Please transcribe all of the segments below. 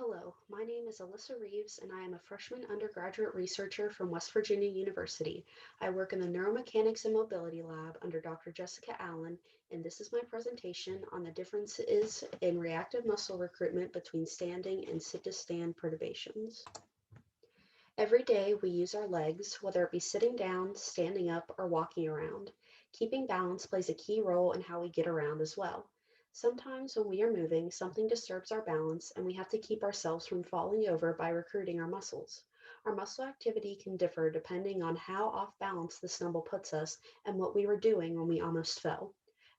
Hello, my name is Alyssa Reeves, and I am a freshman undergraduate researcher from West Virginia University. I work in the Neuromechanics and Mobility Lab under Dr. Jessica Allen, and this is my presentation on the differences in reactive muscle recruitment between standing and sit-to-stand perturbations. Every day we use our legs, whether it be sitting down, standing up, or walking around. Keeping balance plays a key role in how we get around as well. Sometimes when we are moving, something disturbs our balance and we have to keep ourselves from falling over by recruiting our muscles. Our muscle activity can differ depending on how off balance the stumble puts us and what we were doing when we almost fell.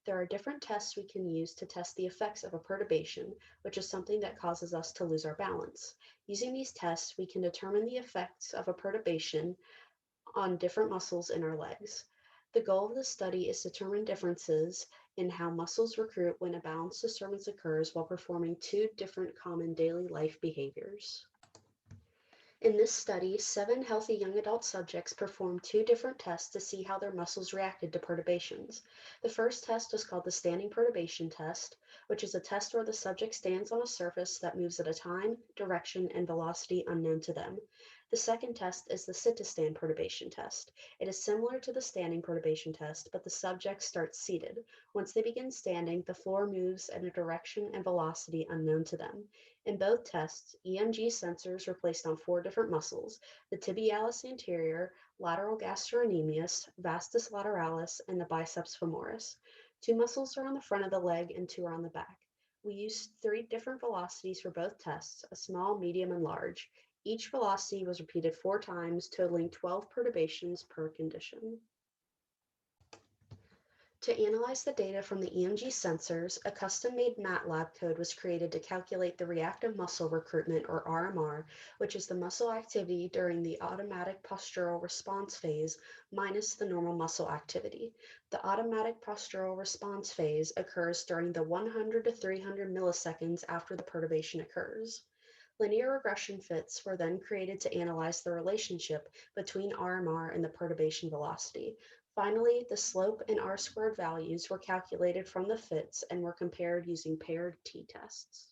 There are different tests we can use to test the effects of a perturbation, which is something that causes us to lose our balance. Using these tests, we can determine the effects of a perturbation on different muscles in our legs. The goal of this study is to determine differences in how muscles recruit when a balance disturbance occurs while performing two different common daily life behaviors. In this study, 7 healthy young adult subjects performed 2 different tests to see how their muscles reacted to perturbations. The first test was called the standing perturbation test, which is a test where the subject stands on a surface that moves at a time, direction, and velocity unknown to them. The second test is the sit-to-stand perturbation test. It is similar to the standing perturbation test, but the subject starts seated. Once they begin standing, the floor moves in a direction and velocity unknown to them. In both tests, EMG sensors were placed on 4 different muscles: the tibialis anterior, lateral gastrocnemius, vastus lateralis, and the biceps femoris. 2 muscles are on the front of the leg and 2 are on the back. We used 3 different velocities for both tests: a small, medium, and large. Each velocity was repeated 4 times, totaling 12 perturbations per condition. To analyze the data from the EMG sensors, a custom-made MATLAB code was created to calculate the reactive muscle recruitment, or RMR, which is the muscle activity during the automatic postural response phase minus the normal muscle activity. The automatic postural response phase occurs during the 100 to 300 milliseconds after the perturbation occurs. Linear regression fits were then created to analyze the relationship between RMR and the perturbation velocity. Finally, the slope and R-squared values were calculated from the fits and were compared using paired t-tests.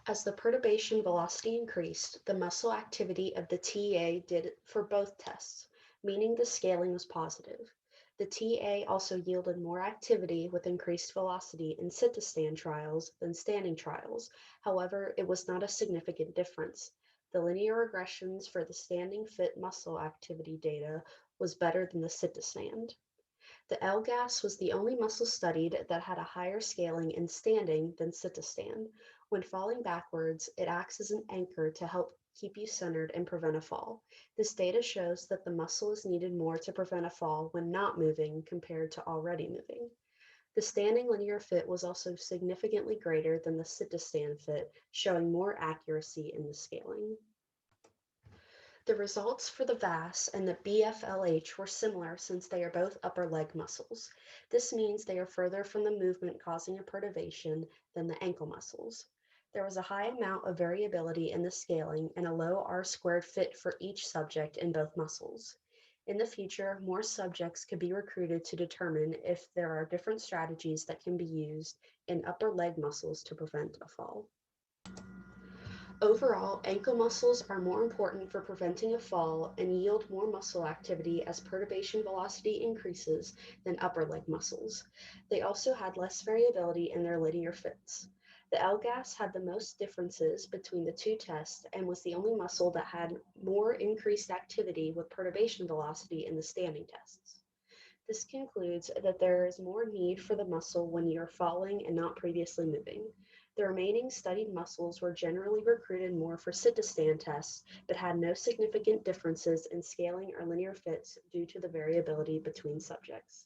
As the perturbation velocity increased, the muscle activity of the TA did for both tests, meaning the scaling was positive. The TA also yielded more activity with increased velocity in sit-to-stand trials than standing trials. However, it was not a significant difference. The linear regressions for the standing fit muscle activity data was better than the sit-to-stand. The L-gas was the only muscle studied that had a higher scaling in standing than sit-to-stand. When falling backwards, it acts as an anchor to help keep you centered and prevent a fall. This data shows that the muscle is needed more to prevent a fall when not moving compared to already moving. The standing linear fit was also significantly greater than the sit-to-stand fit, showing more accuracy in the scaling. The results for the VAS and the BFLH were similar since they are both upper leg muscles. This means they are further from the movement causing a perturbation than the ankle muscles. There was a high amount of variability in the scaling and a low R-squared fit for each subject in both muscles. In the future, more subjects could be recruited to determine if there are different strategies that can be used in upper leg muscles to prevent a fall. Overall, ankle muscles are more important for preventing a fall and yield more muscle activity as perturbation velocity increases than upper leg muscles. They also had less variability in their linear fits. The L-gas had the most differences between the 2 tests and was the only muscle that had more increased activity with perturbation velocity in the standing tests. This concludes that there is more need for the muscle when you are falling and not previously moving. The remaining studied muscles were generally recruited more for sit-to-stand tests, but had no significant differences in scaling or linear fits due to the variability between subjects.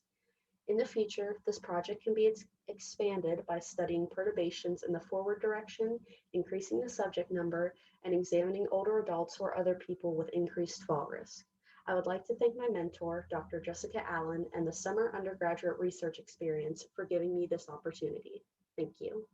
In the future, this project can be expanded by studying perturbations in the forward direction, increasing the subject number, and examining older adults or other people with increased fall risk. I would like to thank my mentor, Dr. Jessica Allen, and the summer undergraduate research experience for giving me this opportunity. Thank you.